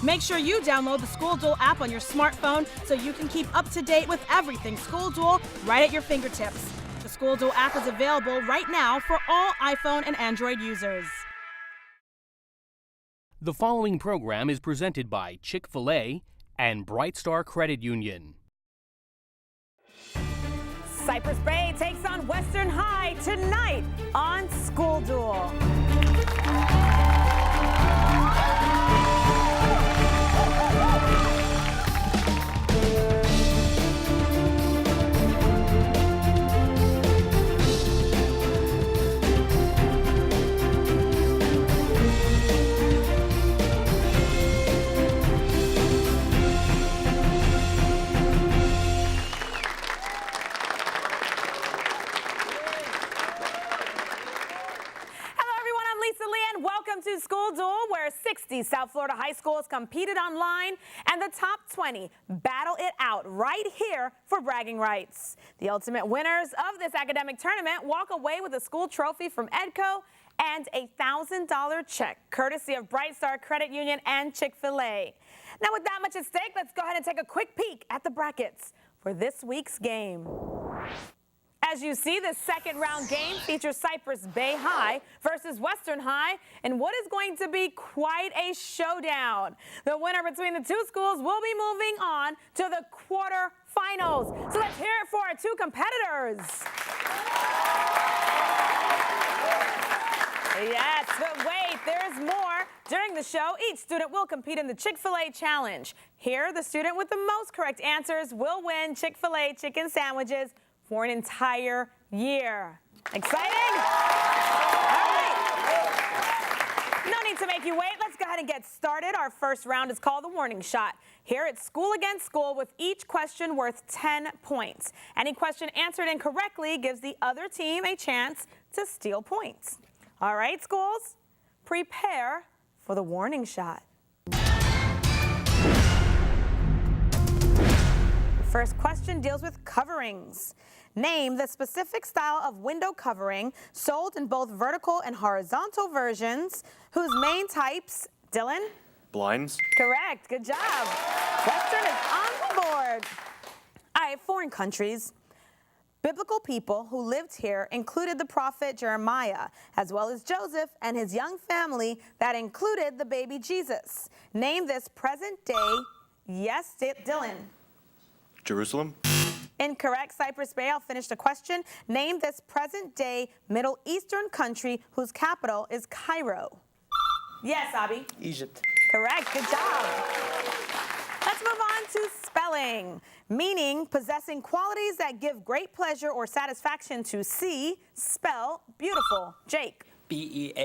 Make sure you download the School Duel app on your smartphone so you can keep up to date with everything School Duel right at your fingertips. The School Duel app is available right now for all iPhone and Android users. The following program is presented by Chick-fil-A and Bright Star Credit Union. Cypress Bay takes on Western High tonight on School Duel. To School Duel, where 60 South Florida high schools competed online, and the top 20 battle it out right here for bragging rights. The ultimate winners of this academic tournament walk away with a school trophy from EDCO and a $1,000 check, courtesy of Bright Star Credit Union and Chick-fil-A. Now, with that much at stake, let's go ahead and take a quick peek at the brackets for this week's game. As you see, the second round game features Cypress Bay High versus Western High in what is going to be quite a showdown. The winner between the two schools will be moving on to the quarterfinals. So let's hear it for our two competitors. Yes, but wait, there's more. During the show, each student will compete in the Chick-fil-A challenge. Here, the student with the most correct answers will win Chick-fil-A chicken sandwiches for an entire year. Exciting? All right. No need to make you wait. Let's go ahead and get started. Our first round is called the warning shot. Here it's school against school with each question worth 10 points. Any question answered incorrectly gives the other team a chance to steal points. All right, schools, prepare for the warning shot. First question deals with coverings. Name the specific style of window covering sold in both vertical and horizontal versions, whose main types, Dylan? Blinds. Correct. Good job. Western is on the board. All right, foreign countries. Biblical people who lived here included the prophet Jeremiah, as well as Joseph and his young family that included the baby Jesus. Name this present day, yes, Dylan. Jerusalem. Incorrect. Cypress Bay. I'll finish the question. Name this present-day Middle Eastern country whose capital is Cairo. Yes, Abby. Egypt. Correct. Good job. Let's move on to spelling. Meaning possessing qualities that give great pleasure or satisfaction to see. Spell beautiful. Jake. B-E-A-U-T-I-F-U-L.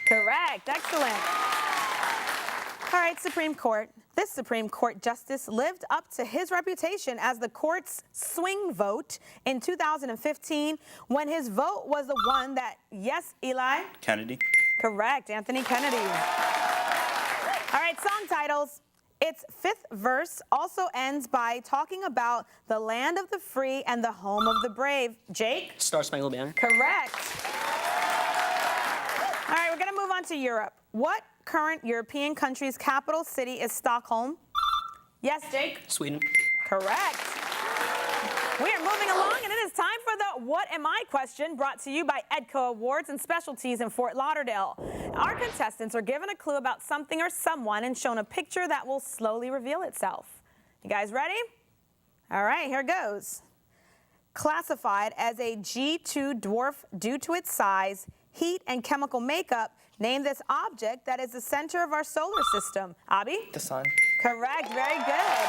Correct. Excellent. All right, Supreme Court. This Supreme Court justice lived up to his reputation as the court's swing vote in 2015 when his vote was the one that, yes, Eli? Kennedy. Correct, Anthony Kennedy. All right, song titles. Its fifth verse also ends by talking about the land of the free and the home of the brave. Jake? Star Spangled Banner. Correct. All right, we're going to move on to Europe. What current European country's capital city is Stockholm? Yes, Jake? Sweden. Correct. We are moving along, and it is time for the What Am I question, brought to you by EDCO Awards and Specialties in Fort Lauderdale. Our contestants are given a clue about something or someone and shown a picture that will slowly reveal itself. You guys ready? All right, here goes. Classified as a G2 dwarf due to its size, heat, and chemical makeup, name this object that is the center of our solar system. Abby? The sun. Correct. Very good.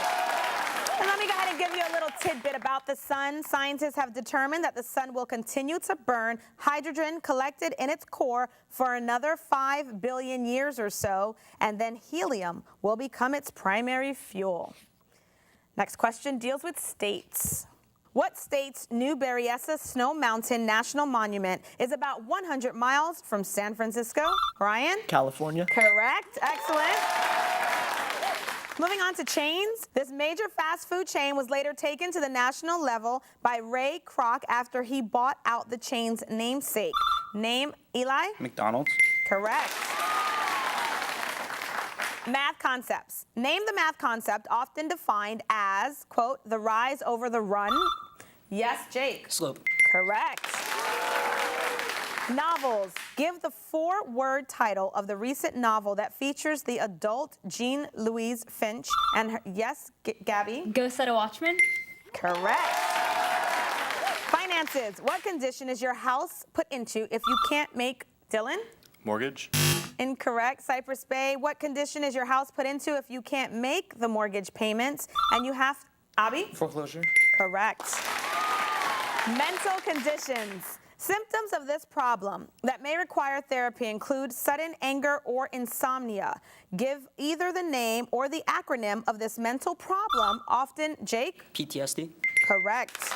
And let me go ahead and give you a little tidbit about the sun. Scientists have determined that the sun will continue to burn hydrogen collected in its core for another 5 billion years or so, and then helium will become its primary fuel. Next question deals with states. What state's New Berryessa Snow Mountain National Monument is about 100 miles from San Francisco? Ryan? California. Correct. Excellent. Moving on to chains. This major fast food chain was later taken to the national level by Ray Kroc after he bought out the chain's namesake. Name, Eli? McDonald's. Correct. Math concepts. Name the math concept often defined as, quote, the rise over the run. Yes, Jake. Slope. Correct. Novels. Give the 4-word title of the recent novel that features the adult Jean Louise Finch and her, yes, Gabby? Ghost at a Watchman. Correct. Finances. What condition is your house put into if you can't make, Dylan? Mortgage. Incorrect. Cypress Bay. What condition is your house put into if you can't make the mortgage payments and you have, Abby? Foreclosure. Correct. Mental conditions. Symptoms of this problem that may require therapy include sudden anger or insomnia. Give either the name or the acronym of this mental problem, often, Jake? PTSD. Correct.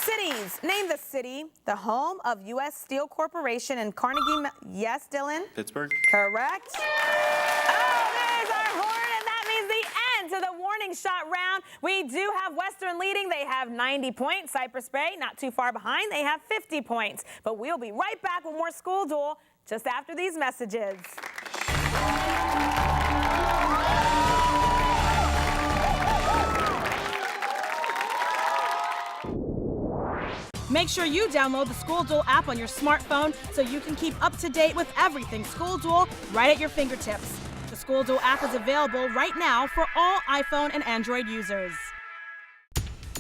Cities. Name the city, the home of U.S. Steel Corporation and Carnegie. Yes, Dylan? Pittsburgh. Correct. Oh, there's our horn, and that means the end to the warning shot round. We do have Western leading. They have 90 points. Cypress Bay, not too far behind. They have 50 points. But we'll be right back with more School Duel just after these messages. Make sure you download the School Duel app on your smartphone so you can keep up to date with everything School Duel right at your fingertips. The School Duel app is available right now for all iPhone and Android users.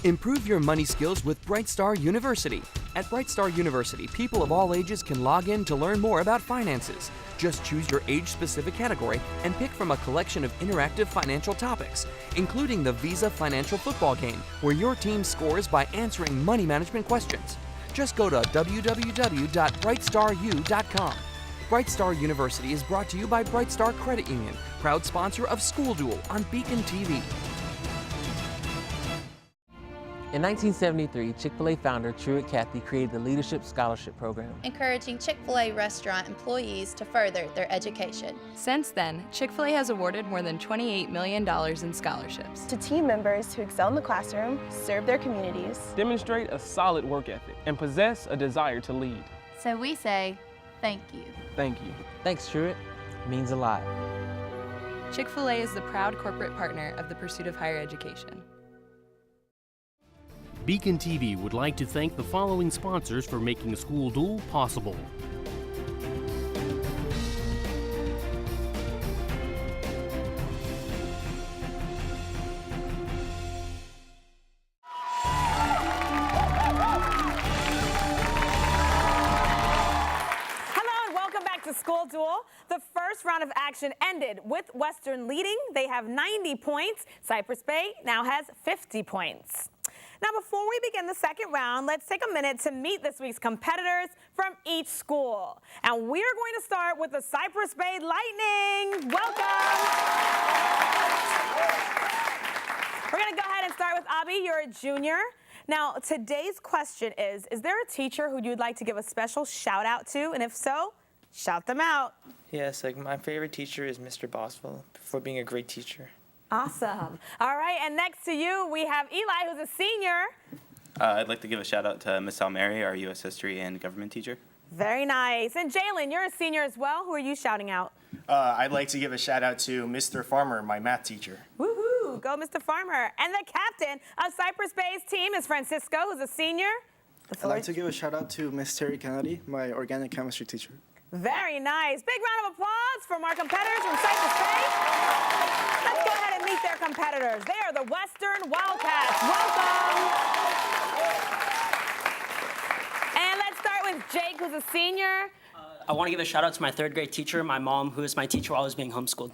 Improve your money skills with Brightstar University. At Brightstar University, people of all ages can log in to learn more about finances. Just choose your age-specific category and pick from a collection of interactive financial topics, including the Visa Financial Football Game, where your team scores by answering money management questions. Just go to www.brightstaru.com. Brightstar University is brought to you by Brightstar Credit Union, proud sponsor of School Duel on BECON-TV. In 1973, Chick-fil-A founder Truett Cathy created the Leadership Scholarship Program, encouraging Chick-fil-A restaurant employees to further their education. Since then, Chick-fil-A has awarded more than $28 million in scholarships to team members who excel in the classroom, serve their communities, demonstrate a solid work ethic, and possess a desire to lead. So we say, thank you. Thank you. Thanks, Truett. It means a lot. Chick-fil-A is the proud corporate partner of the pursuit of higher education. BECON-TV would like to thank the following sponsors for making School Duel possible. Hello and welcome back to School Duel. The first round of action ended with Western leading. They have 90 points. Cypress Bay now has 50 points. Now, before we begin the second round, let's take a minute to meet this week's competitors from each school. And we're going to start with the Cypress Bay Lightning. Welcome. We're going to go ahead and start with Abby. You're a junior. Now, today's question is there a teacher who you'd like to give a special shout out to? And if so, shout them out. Yes, like my favorite teacher is Mr. Boswell for being a great teacher. Awesome. All right, and next to you, we have Eli, who's a senior. I'd like to give a shout out to Miss Almeri, our U.S. History and Government teacher. Very nice. And Jalen, you're a senior as well. Who are you shouting out? I'd like to give a shout out to Mr. Farmer, my math teacher. Woohoo! Go, Mr. Farmer. And the captain of Cypress Bay's team is Francisco, who's a senior. I'd like to give a shout out to Miss Terry Kennedy, my organic chemistry teacher. Very nice. Big round of applause from our competitors from Cypress Bay. Let's go ahead and meet their competitors. They are the Western Wildcats. Welcome. And let's start with Jake, who's a senior. I want to give a shout out to my third grade teacher, my mom, who is my teacher while I was being homeschooled.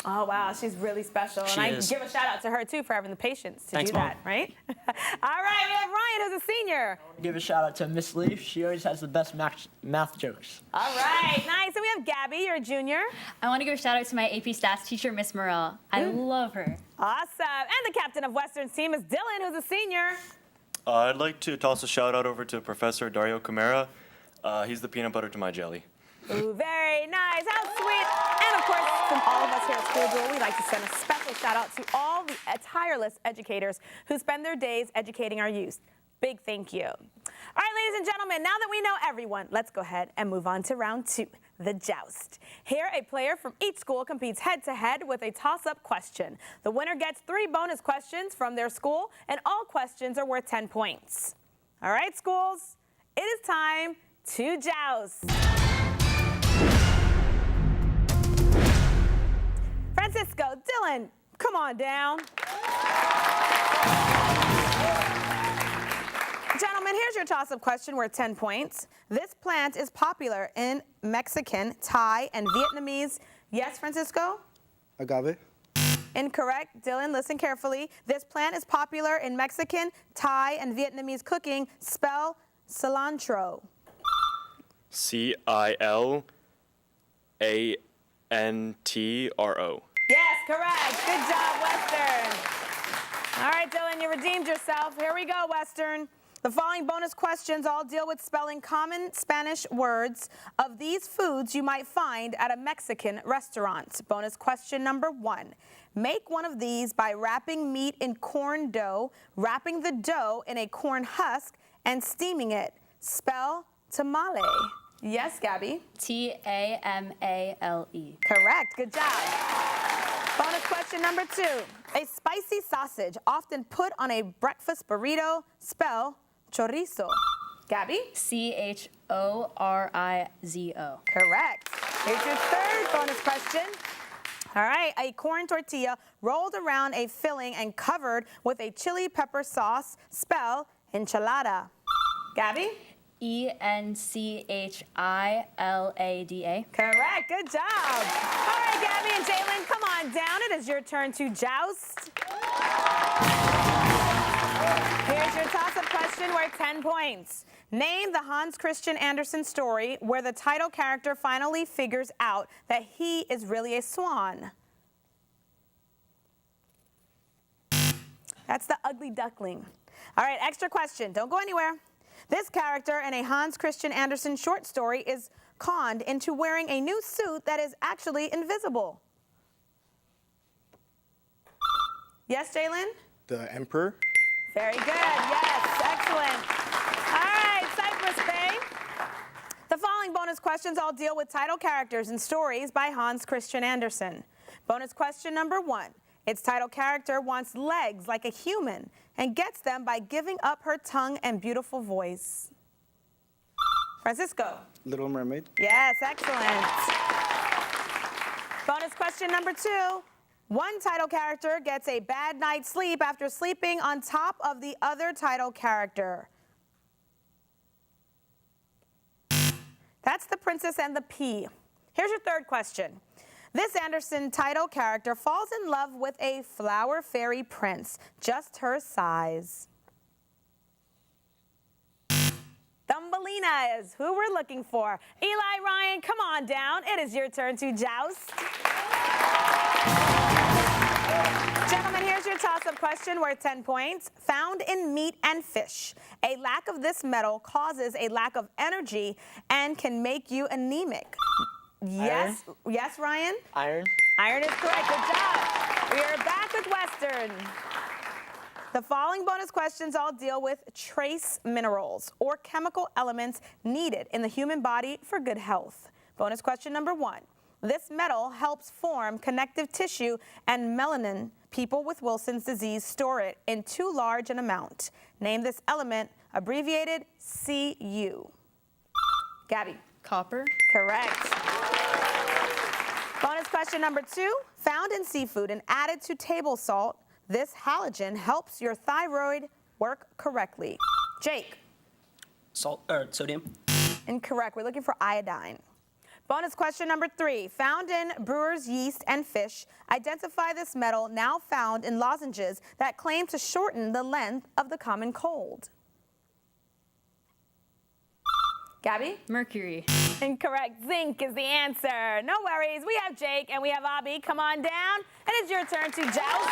Oh, wow, she's really special. She and is. I give a shout out to her, too, for having the patience to Thanks, do that, right? All right, we have Ryan, who's a senior. Give a shout out to Miss Leaf. She always has the best math jokes. All right, nice. And we have Gabby, you're a junior. I want to give a shout out to my AP Stats teacher, Miss Morell. I love her. Awesome. And the captain of Western's team is Dylan, who's a senior. I'd like to toss a shout out over to Professor Dario Camara. He's the peanut butter to my jelly. Ooh, very nice. How sweet. And of course, from all of us here at School Duel, we'd like to send a special shout out to all the tireless educators who spend their days educating our youth. Big thank you. All right, ladies and gentlemen, now that we know everyone, let's go ahead and move on to round two. the joust. Here, a player from each school competes head-to-head with a toss-up question. The winner gets 3 bonus questions from their school, and all questions are worth 10 points. All right, schools, it is time to joust. Francisco, Dylan, come on down. Gentlemen, here's your toss-up question worth 10 points. This plant is popular in Mexican, Thai, and Vietnamese. Yes, Francisco? Agave. Incorrect. Dylan, listen carefully. This plant is popular in Mexican, Thai, and Vietnamese cooking. Spell cilantro. CILANTRO. Yes, correct. Good job, Western. All right, Dylan, you redeemed yourself. Here we go, Western. The following bonus questions all deal with spelling common Spanish words of these foods you might find at a Mexican restaurant. Bonus question number 1. Make one of these by wrapping meat in corn dough, wrapping the dough in a corn husk, and steaming it. Spell tamale. Yes, Gabby? Tamale. Correct. Good job. Bonus question number 2. A spicy sausage often put on a breakfast burrito. Spell chorizo. Gabby? Chorizo. Correct. Here's your third bonus question. All right, a corn tortilla rolled around a filling and covered with a chili pepper sauce. Spell enchilada. Gabby? Enchilada. Correct. Good job. All right, Gabby and Jalen, come on down. It is your turn to joust. Here's your toss-up question worth 10 points. Name the Hans Christian Andersen story where the title character finally figures out that he is really a swan. That's the ugly duckling. All right, extra question. Don't go anywhere. This character in a Hans Christian Andersen short story is conned into wearing a new suit that is actually invisible. Yes, Jalen? The Emperor. Very good. Yes, excellent. All right, Cypress Bay. The following bonus questions all deal with title characters and stories by Hans Christian Andersen. Bonus question number 1. Its title character wants legs like a human and gets them by giving up her tongue and beautiful voice. Francisco. Little Mermaid. Yes, excellent. Bonus question number 2. One title character gets a bad night's sleep after sleeping on top of the other title character. That's The Princess and the Pea. Here's your third question. This Andersen title character falls in love with a flower fairy prince, just her size. Thumbelina is who we're looking for. Eli, Ryan, come on down. It is your turn to joust. Gentlemen, here's your toss-up question worth 10 points. Found in meat and fish, a lack of this metal causes a lack of energy and can make you anemic. Yes, Iron? Yes, Ryan? Iron. Iron is correct. Good job. We are back with Western. The following bonus questions all deal with trace minerals or chemical elements needed in the human body for good health. Bonus question number 1. This metal helps form connective tissue and melanin. People with Wilson's disease store it in too large an amount. Name this element, abbreviated Cu. Gabby. Copper. Correct. Bonus question number 2. Found in seafood and added to table salt, this halogen helps your thyroid work correctly. Jake. Sodium. Incorrect. We're looking for iodine. Bonus question number 3. Found in brewer's yeast and fish, identify this metal now found in lozenges that claim to shorten the length of the common cold. Gabby? Mercury. Incorrect. Zinc is the answer. No worries. We have Jake and we have Abby. Come on down. It is your turn to joust.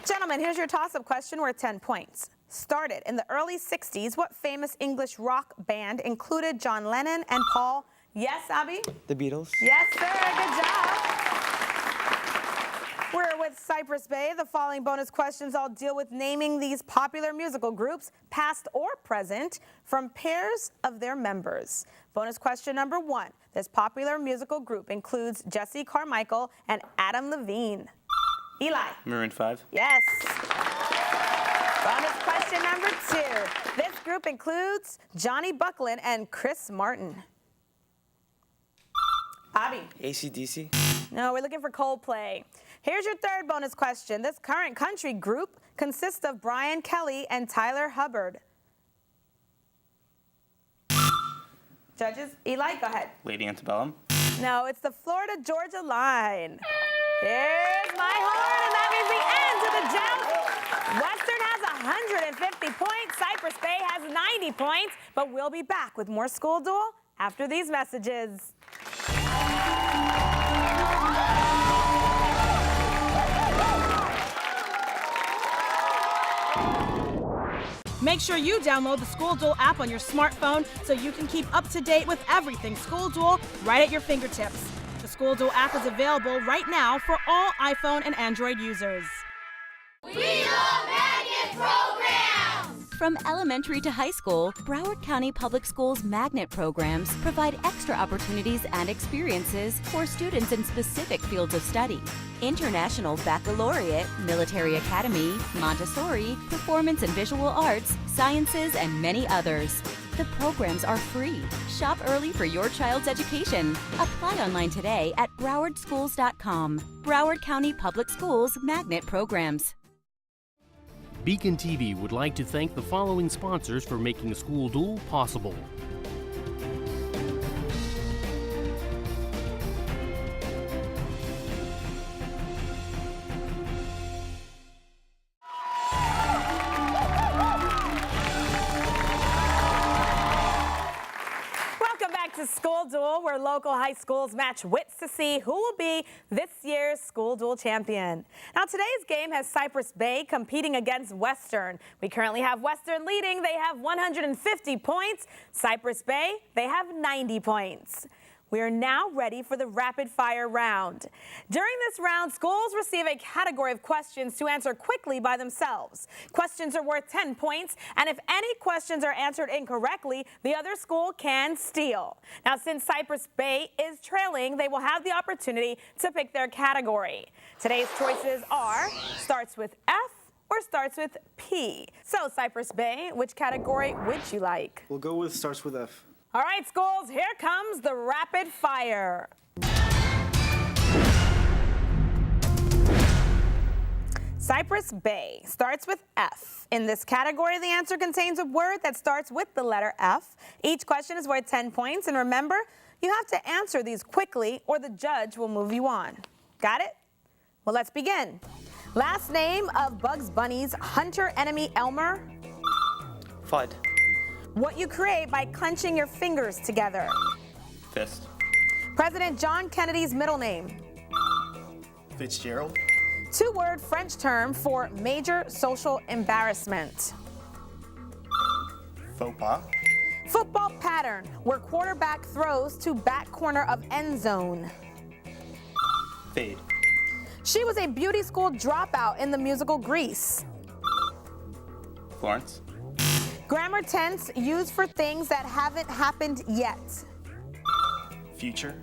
Gentlemen, here's your toss-up question worth 10 points. Started in the early 60s, what famous English rock band included John Lennon and Paul? Yes, Abby? The Beatles. Yes, sir. Good job. We're with Cypress Bay. The following bonus questions all deal with naming these popular musical groups, past or present, from pairs of their members. Bonus question number 1. This popular musical group includes Jesse Carmichael and Adam Levine. Eli. Maroon 5. Yes. Bonus question number 2. This group includes Johnny Buckland and Chris Martin. Bobby. AC/DC. No, we're looking for Coldplay. Here's your third bonus question. This current country group consists of Brian Kelly and Tyler Hubbard. Judges, Eli, go ahead. Lady Antebellum. No, it's the Florida-Georgia line. Here's my horn, and that means the end to the joust. Western has 150 points. Cypress Bay has 90 points. But we'll be back with more School Duel after these messages. Make sure you download the School Duel app on your smartphone so you can keep up to date with everything School Duel right at your fingertips. The School Duel app is available right now for all iPhone and Android users. We love magnet programs! From elementary to high school, Broward County Public Schools magnet programs provide extra opportunities and experiences for students in specific fields of study. International Baccalaureate, Military Academy, Montessori, Performance and Visual Arts, Sciences, and many others. The programs are free. Shop early for your child's education. Apply online today at browardschools.com. Broward County Public Schools magnet programs. BECON-TV would like to thank the following sponsors for making School Duel possible. To School Duel, where local high schools match wits to see who will be this year's School Duel champion. Now, today's game has Cypress Bay competing against Western. We currently have Western leading. They have 150 points. Cypress Bay, they have 90 points. We are now ready for the rapid fire round. During this round, schools receive a category of questions to answer quickly by themselves. Questions are worth 10 points, and if any questions are answered incorrectly, the other school can steal. Now, since Cypress Bay is trailing, they will have the opportunity to pick their category. Today's choices are starts with F or starts with P. So, Cypress Bay, which category would you like? We'll go with starts with F. All right, schools, here comes the rapid fire. Cypress Bay starts with F. In this category, the answer contains a word that starts with the letter F. Each question is worth 10 points, and remember, you have to answer these quickly or the judge will move you on. Got it? Well, let's begin. Last name of Bugs Bunny's hunter enemy Elmer? Fudd. What you create by clenching your fingers together? Fist. President John Kennedy's middle name? Fitzgerald. Two-word French term for major social embarrassment? Faux pas. Football pattern where quarterback throws to back corner of end zone? Fade. She was a beauty school dropout in the musical Grease? Florence. Grammar tense used for things that haven't happened yet? Future.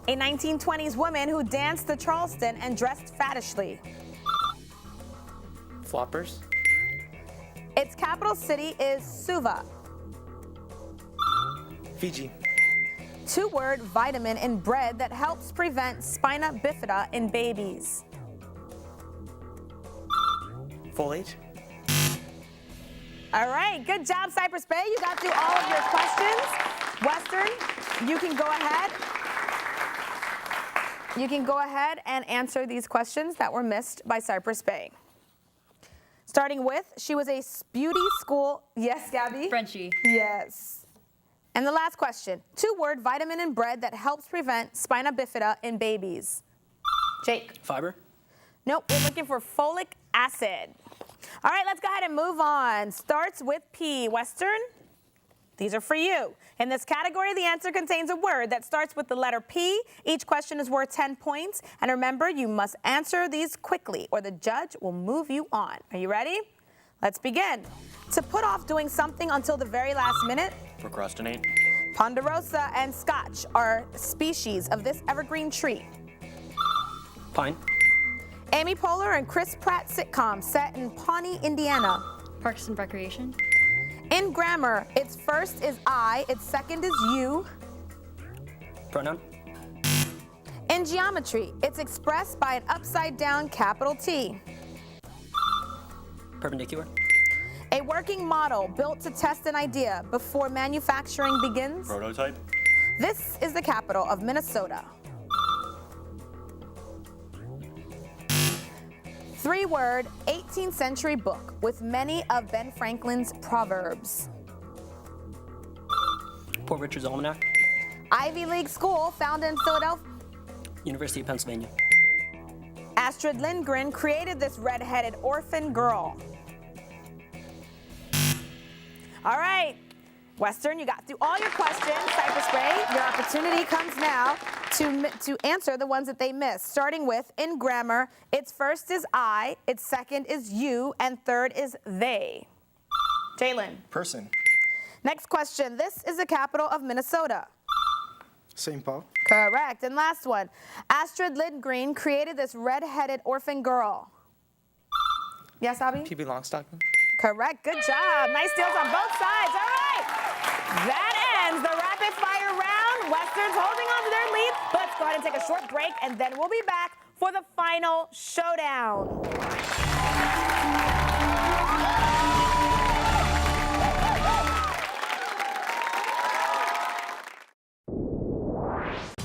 A 1920s woman who danced the Charleston and dressed faddishly? Floppers. Its capital city is Suva? Fiji. Two-word vitamin in bread that helps prevent spina bifida in babies? Folate. All right, good job, Cypress Bay. You got through all of your questions. Western, you can go ahead. You can go ahead and answer these questions that were missed by Cypress Bay. Starting with, she was a beauty school. Yes, Gabby? Frenchie. Yes. And the last question, two-word vitamin in bread that helps prevent spina bifida in babies? Jake? Fiber? Nope, we're looking for folic acid. All right, let's go ahead and move on. Starts with P. Western? These are for you. In this category, the answer contains a word that starts with the letter P. Each question is worth 10 points. And remember, you must answer these quickly or the judge will move you on. Are you ready? Let's begin. To put off doing something until the very last minute. Procrastinate. Ponderosa and Scotch are species of this evergreen tree. Pine. Amy Poehler and Chris Pratt sitcom set in Pawnee, Indiana. Parks and Recreation. In grammar, its first is I, its second is you. Pronoun. In geometry, it's expressed by an upside-down capital T. Perpendicular. A working model built to test an idea before manufacturing begins. Prototype. This is the capital of Minnesota. 3-word, 18th century book with many of Ben Franklin's proverbs. Poor Richard's Almanac. Ivy League school found in Philadelphia. University of Pennsylvania. Astrid Lindgren created this red-headed orphan girl. All right, Western, you got through all your questions. Cypress Bay, your opportunity comes now to answer the ones that they missed, starting with, in grammar, its first is I, its second is you, and third is they. Jalen. Person. Next question. This is the capital of Minnesota. St. Paul. Correct. And last one. Astrid Lindgren created this red-headed orphan girl. Yes, Abby? P.B. Longstocking. Correct. Good job. Nice deals on both sides. All right. That ends the rapid fire round. Western's holding on to their lead. But let's go ahead and take a short break, and then we'll be back for the final showdown.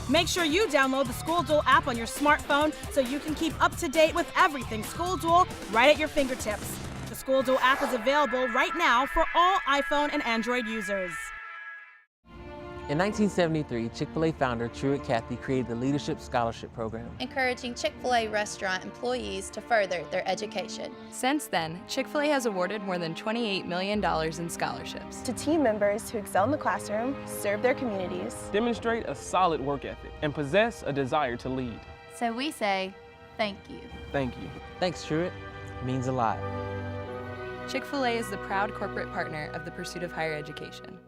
Make sure you download the School Duel app on your smartphone so you can keep up to date with everything School Duel right at your fingertips. The School Duel app is available right now for all iPhone and Android users. In 1973, Chick-fil-A founder Truett Cathy created the Leadership Scholarship Program, encouraging Chick-fil-A restaurant employees to further their education. Since then, Chick-fil-A has awarded more than $28 million in scholarships to team members who excel in the classroom, serve their communities, demonstrate a solid work ethic, and possess a desire to lead. So we say, thank you. Thank you. Thanks, Truett. It means a lot. Chick-fil-A is the proud corporate partner of the pursuit of higher education.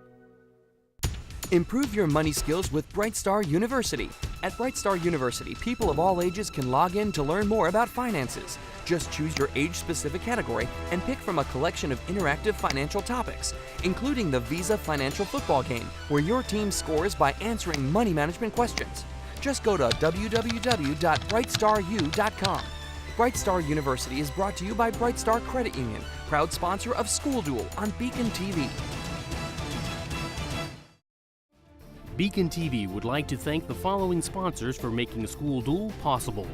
Improve your money skills with Bright Star University. At Bright Star University, people of all ages can log in to learn more about finances. Just choose your age-specific category and pick from a collection of interactive financial topics, including the Visa Financial Football Game, where your team scores by answering money management questions. Just go to www.brightstaru.com. Bright Star University is brought to you by Bright Star Credit Union, proud sponsor of School Duel on BECON-TV. BECON-TV would like to thank the following sponsors for making School Duel possible.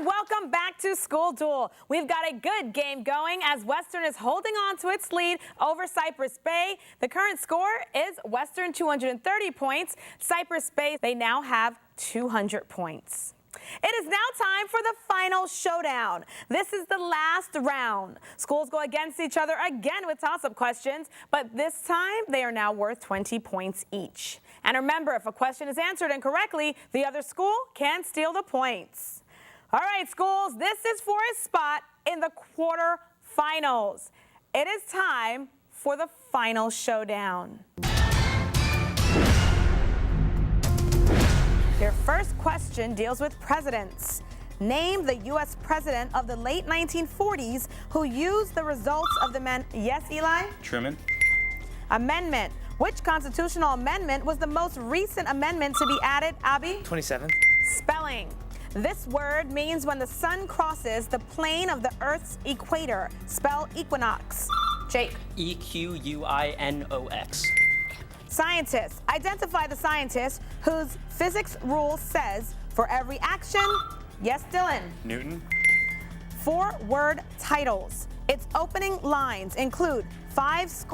Welcome back to School Duel. We've got a good game going as Western is holding on to its lead over Cypress Bay. The current score is Western 230 points. Cypress Bay, they now have 200 points. It is now time for the final showdown. This is the last round. Schools go against each other again with toss-up questions, but this time they are now worth 20 points each. And remember, if a question is answered incorrectly, the other school can steal the points. All right, schools, this is for a spot in the quarterfinals. It is time for the final showdown. Your first question deals with presidents. Name the U.S. president of the late 1940s who used the results of the Yes, Eli? Truman. Amendment. Which constitutional amendment was the most recent amendment to be added, Abby? 27th. Spelling. This word means when the sun crosses the plane of the Earth's equator. Spell equinox. Jake. E-Q-U-I-N-O-X. Scientist. Identify the scientist whose physics rule says for every action. Yes, Dylan. Newton. 4-word titles. Its opening lines include 5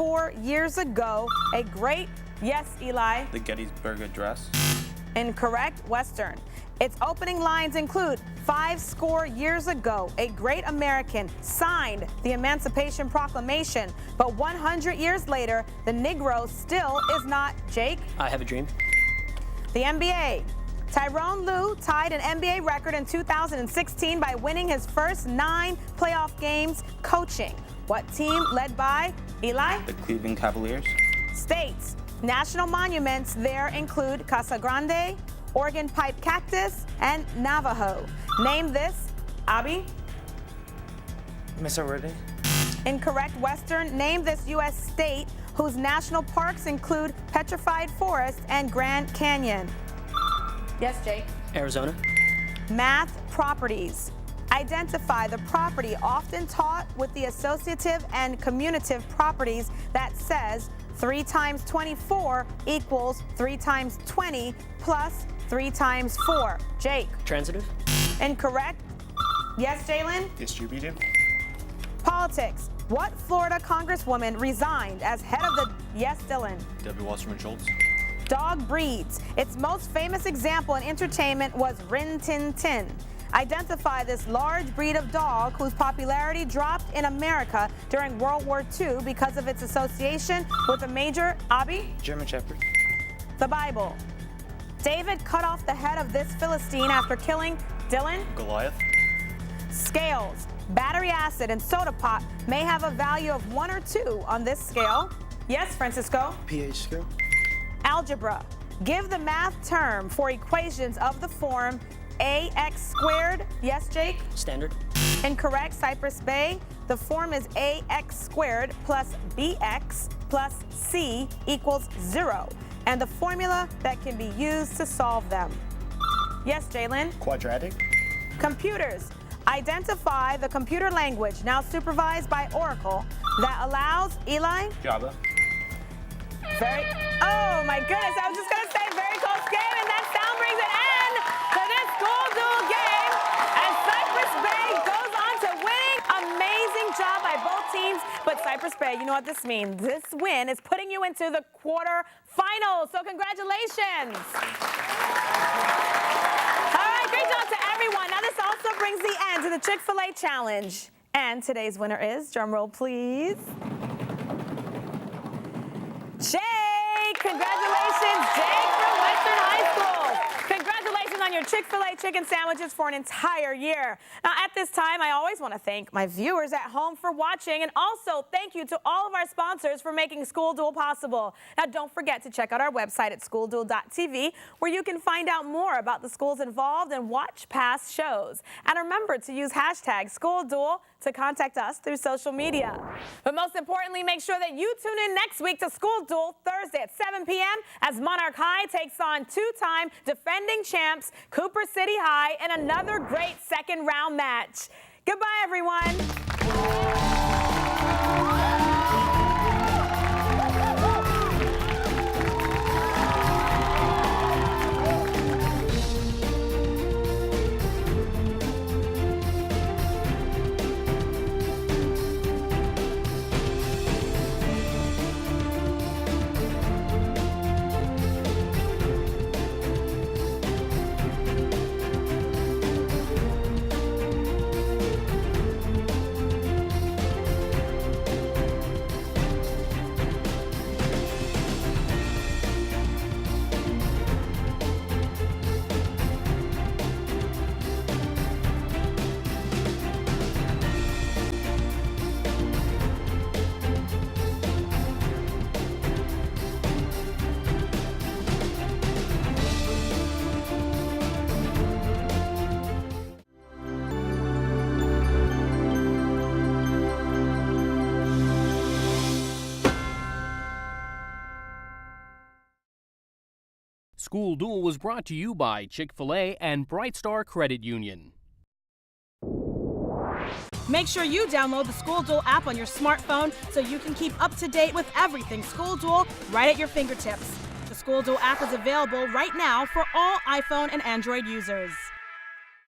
years ago, a great, yes, Eli? The Gettysburg Address. Incorrect. Western. Its opening lines include 5 years ago, a great American signed the Emancipation Proclamation, but 100 years later, the Negro still is not. Jake? I have a dream. The NBA. Tyrone Lue tied an NBA record in 2016 by winning his first 9 playoff games coaching. What team led by? Eli? The Cleveland Cavaliers. States. National monuments there include Casa Grande, Oregon Pipe Cactus, and Navajo. Name this. Abby? Miss Verde. Incorrect. Western. Name this U.S. state whose national parks include Petrified Forest and Grand Canyon. Yes, Jake? Arizona. Math properties. Identify the property often taught with the associative and commutative properties that says 3 times 24 equals 3 times 20 plus 3 times 4. Jake? Transitive. Incorrect. Yes, Jalen? Distributive. Politics. What Florida congresswoman resigned as head of the... Yes, Dylan? Debbie Wasserman Schultz. Dog breeds. Its most famous example in entertainment was Rin Tin Tin. Identify this large breed of dog whose popularity dropped in America during World War II because of its association with a major... Abby? German Shepherd. The Bible. David cut off the head of this Philistine after killing... Dylan? Goliath. Scales. Battery acid and soda pop may have a value of 1 or 2 on this scale. Yes, Francisco? pH scale. Algebra. Give the math term for equations of the form ax squared. Yes, Jake? Standard. Incorrect. Cypress Bay. The form is ax squared plus bx plus c equals 0, and the formula that can be used to solve them. Yes, Jalen? Quadratic. Computers. Identify the computer language now supervised by Oracle that allows... Eli? Java. Oh my goodness, I was just gonna say very close game, and that sound brings an end to this School Duel game as Cypress Bay goes on to winning. Amazing job by both teams, but Cypress Bay, you know what this means. This win is putting you into the quarterfinals, so congratulations. All right, great job to everyone. Now this also brings the end to the Chick-fil-A Challenge. And today's winner is, drumroll please, Jake! Congratulations, Jake from Western High School. Congratulations on your Chick-fil-A chicken sandwiches for an entire year. Now, at this time, I always want to thank my viewers at home for watching, and also thank you to all of our sponsors for making School Duel possible. Now, don't forget to check out our website at schoolduel.tv, where you can find out more about the schools involved and watch past shows. And remember to use hashtag #SchoolDuel to contact us through social media. But most importantly, make sure that you tune in next week to School Duel Thursday at 7 p.m. as Monarch High takes on 2-time defending champs Cooper City High in another great second round match. Goodbye, everyone. School Duel was brought to you by Chick-fil-A and Bright Star Credit Union. Make sure you download the School Duel app on your smartphone so you can keep up to date with everything School Duel right at your fingertips. The School Duel app is available right now for all iPhone and Android users.